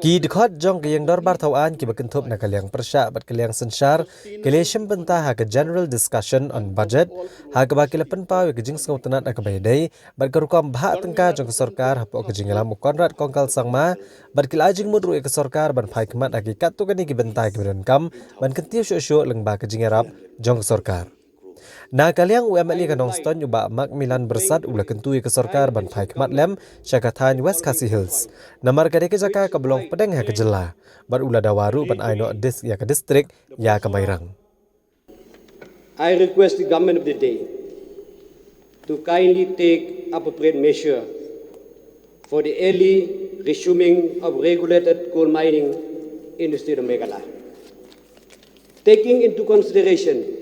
Ki dekhot jong ke yang dor bar thawan ki bakentup na kalyang persya bat kalyang sensar keleshim benta ha ke general discussion on budget ha ke bakila penpa ke jing sngau tenat na ke baydai bat karukam bha tengka jong ke sarkar hapo ke jing lam konrad kongkal sangma bat kila jing mudru ke sarkar ban phai kmat agi kat tu kani ki benta ke ben kam ban kentiu syo leng ba ke jing arab jong ke sarkar. Na kaliang UMLE kanong ston yuba Macmillan bersat ula kentui ke sarkar ban phai kmat lem syakathan West Khasi Hills. Namar kade ke jaka ke belong pedeng ha ke jela. Bar ula dawaru ban aino dis ya ke distrik ya ke Mairang. I request the government of the day to kindly take appropriate measure for the early resuming of regulated coal mining in the state of Meghalaya. Taking into consideration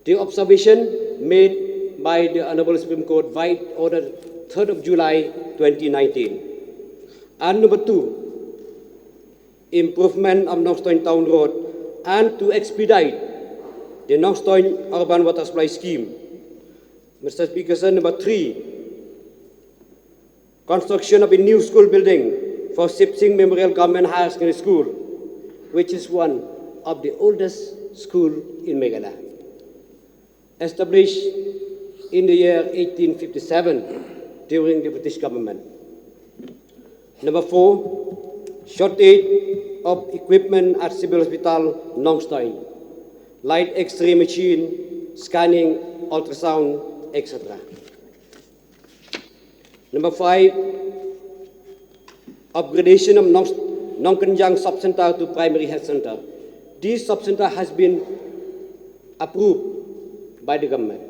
the observation made by the Honorable Supreme Court via Order 3rd of July 2019. And number 2, improvement of Nongstoin Town Road and to expedite the Nongstoin Urban Water Supply Scheme. Mr. Speaker, sir, number 3, construction of a new school building for Sip Singh Memorial Government Higher Secondary School, which is one of the oldest school in Meghalaya. Established in the year 1857 during the British government. Number 4, shortage of equipment at Civil Hospital, Nongstoin, light X-ray machine, scanning, ultrasound, etc. Number 5, upgradation of Nongkenjang Sub-Center to Primary Health Center. This sub-center has been approved by the government,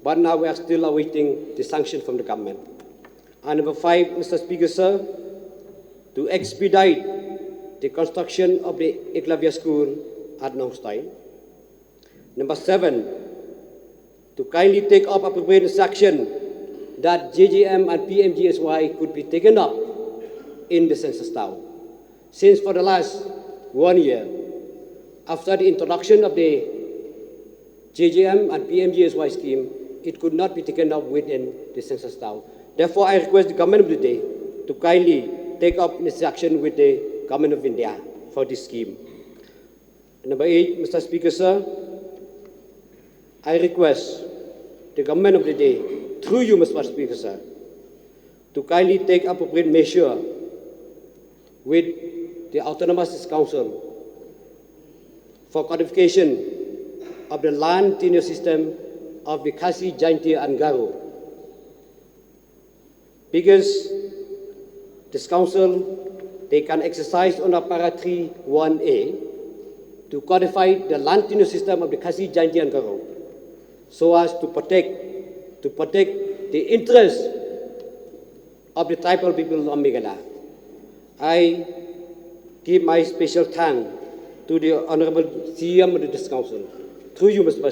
but now we are still awaiting the sanction from the government. And number 5, Mr. Speaker, sir, to expedite the construction of the Eklavya School at Nongstoin. Number 7, to kindly take up appropriate action that JJM and PMGSY could be taken up in the census town. Since for the last 1 year, after the introduction of the JJM and PMGSY scheme, it could not be taken up within the census town. Therefore, I request the government of the day to kindly take up this action with the government of India for this scheme. Number 8, Mr. Speaker, sir, I request the government of the day, through you, Mr. Speaker, sir, to kindly take appropriate measure with the Autonomous Council for codification of the land tenure system of the Khasi, Jaintia and Garo. Because this council, they can exercise under Para 3(1)(a) to codify the land tenure system of the Khasi, Jaintia and Garo so as to protect the interests of the tribal people of Meghalaya. I give my special thanks to the Honorable CM of this council, through you, Mr.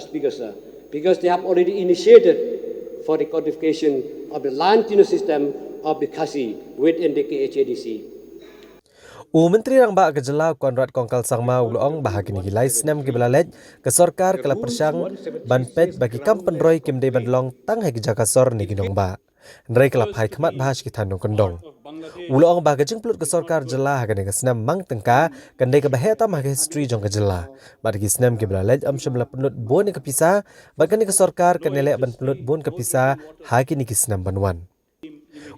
Speaker, sir, because they have already initiated for the codification of the land tenure system of the Khasi within the KHADC. Menteri rang ba kejela Konrad Kongkal Sangma ulong bahagi ni gilai senam giblalet ke sarkar kala persang banpet bagi kampen roy kimdei bandlong tang hegi jakasor ni ginong ba. Nrai kala phai khmat bahas ki thanong kondong. Ulong ba kejeng plut ke sarkar jela hagan ke senam mang tengka kandai ke baheta mah history jong ke jela. Bagi senam giblalet am shemla penlut bon ke pisah bagan ke sarkar kanele ban penlut bon ke pisah hagi ni ki senam banwan.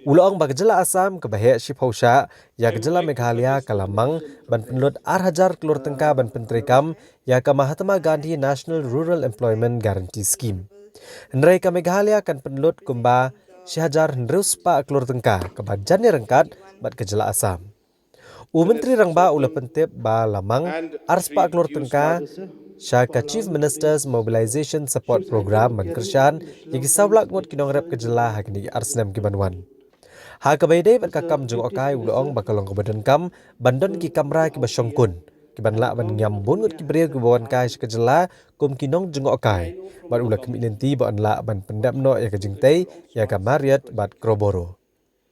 Ulong bagjela Assam ke bahaya Shiphausha ya kejela Meghalaya kalamang ban penlut 8,000 kelur tengka ban pentrikam ya ke Mahatma Gandhi National Rural Employment Guarantee Scheme. Nrai ke Meghalaya kan penlut kumba 1,000 pa kelur tengka ke bajannya rengkat bat kejela Assam. Menteri rangba ula pentip ba lamang arspa kelur tengka Shaka Chief Minister's Mobilization Support Program Mankershan yang sablak ngot kinong rep kejela hagni arsnam kibanwan. Ha kabaydai bat kakam jeng okai ulong bakalong kebadan kam bandon ki kamra ki basyongkun ki banla ban nyambun ngot ki beriau ki bawan kai sekejela kum kinong jeng okai bat ula kemilenti ba anla ban pendamno ya kejingtai ya kamariat bat kroboro.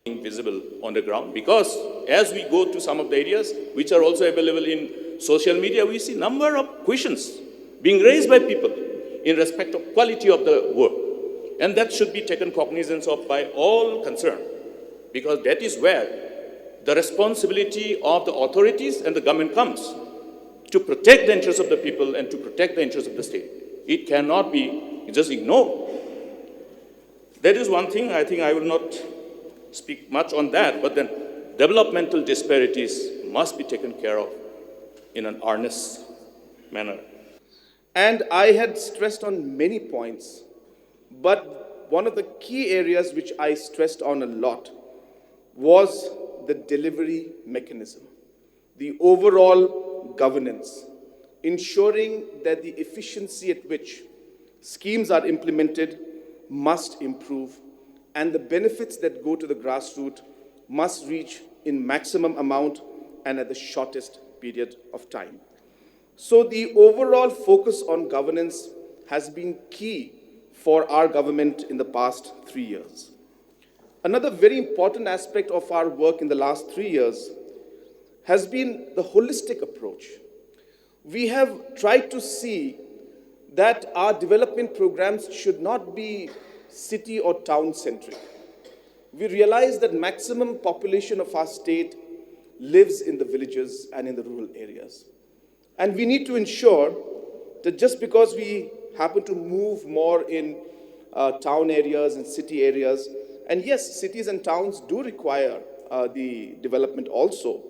Visible on the ground, because as we go to some of the areas which are also available in social media, we see number of questions being raised by people in respect of quality of the work, and that should be taken cognizance of by all concerned, because that is where the responsibility of the authorities and the government comes to protect the interests of the people and to protect the interests of the state. It cannot be just ignored. That is one thing. I think I will not speak much on that, but then developmental disparities must be taken care of in an earnest manner. And I had stressed on many points, but one of the key areas which I stressed on a lot was the delivery mechanism, the overall governance, ensuring that the efficiency at which schemes are implemented must improve, and the benefits that go to the grassroots must reach in maximum amount and at the shortest period of time. So the overall focus on governance has been key for our government in the past 3 years. Another very important aspect of our work in the last 3 years has been the holistic approach. We have tried to see that our development programs should not be city or town centric. We realize that maximum population of our state lives in the villages and in the rural areas. And we need to ensure that just because we happen to move more in town areas and city areas, and yes, cities and towns do require the development also,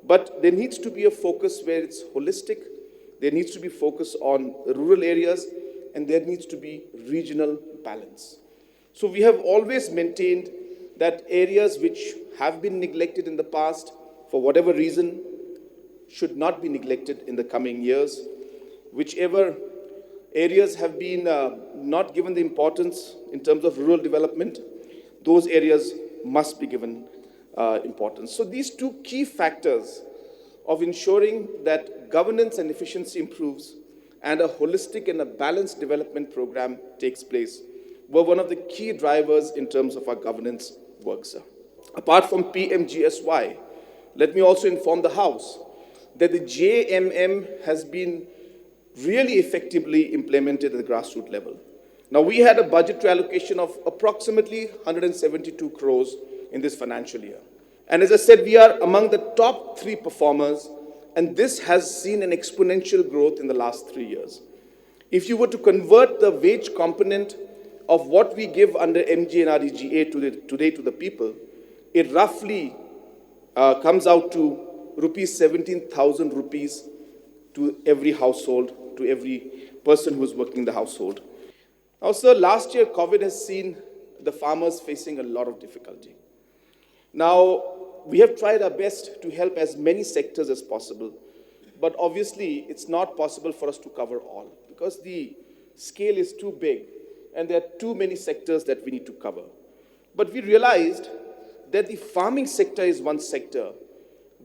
but there needs to be a focus where it's holistic, there needs to be focus on rural areas, and there needs to be regional balance. So we have always maintained that areas which have been neglected in the past, for whatever reason, should not be neglected in the coming years. Whichever areas have been not given the importance in terms of rural development, those areas must be given importance. So these two key factors of ensuring that governance and efficiency improves and a holistic and a balanced development program takes place were one of the key drivers in terms of our governance work, sir. Apart from PMGSY, let me also inform the House that the JMM has been really effectively implemented at the grassroots level. Now, we had a budgetary allocation of approximately 172 crores in this financial year. And as I said, we are among the top 3 performers, and this has seen an exponential growth in the last 3 years. If you were to convert the wage component of what we give under MGNREGA today to the people, it roughly comes out to rupees 17,000 rupees to every household, to every person who is working in the household. Now, sir, last year COVID has seen the farmers facing a lot of difficulty. Now, we have tried our best to help as many sectors as possible, but obviously it's not possible for us to cover all because the scale is too big and there are too many sectors that we need to cover. But we realized that the farming sector is one sector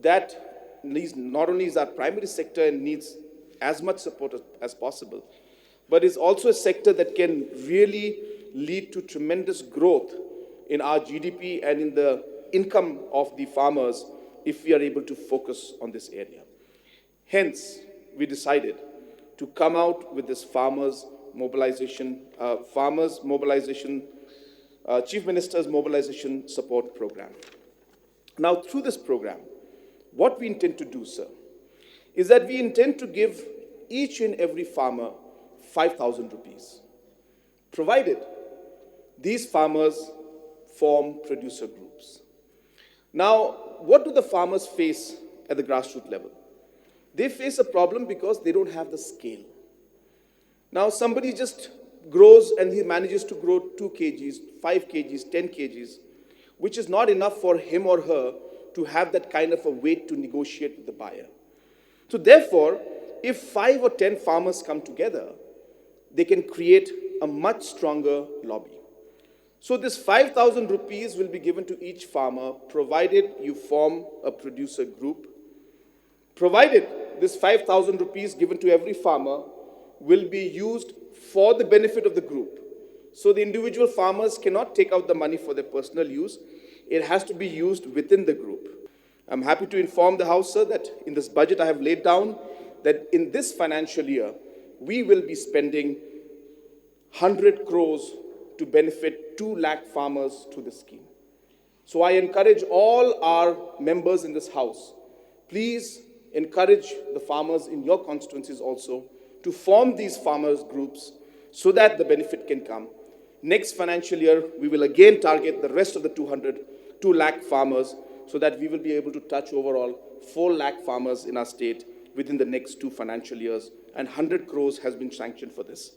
that needs, not only is our primary sector and needs as much support as possible, but is also a sector that can really lead to tremendous growth in our GDP and in the income of the farmers if we are able to focus on this area. Hence, we decided to come out with this Farmers Mobilization, Chief Minister's Mobilization Support Program. Now, through this program, what we intend to do, sir, is that we intend to give each and every farmer 5,000 rupees, provided these farmers form producer groups. Now, what do the farmers face at the grassroots level? They face a problem because they don't have the scale. Now, somebody just grows and he manages to grow 2 kgs, 5 kgs, 10 kgs, which is not enough for him or her to have that kind of a weight to negotiate with the buyer. So therefore, if 5 or 10 farmers come together, they can create a much stronger lobby. So this 5,000 rupees will be given to each farmer, provided you form a producer group, provided this 5,000 rupees given to every farmer will be used for the benefit of the group. So the individual farmers cannot take out the money for their personal use. It has to be used within the group. I'm happy to inform the House, sir, that in this budget I have laid down that in this financial year, we will be spending 100 crores to benefit 2 lakh farmers through the scheme. So I encourage all our members in this House, please encourage the farmers in your constituencies also to form these farmers groups so that the benefit can come. Next financial year, we will again target the rest of the 2 lakh farmers so that we will be able to touch overall 4 lakh farmers in our state within the next 2 financial years, and 100 crores has been sanctioned for this.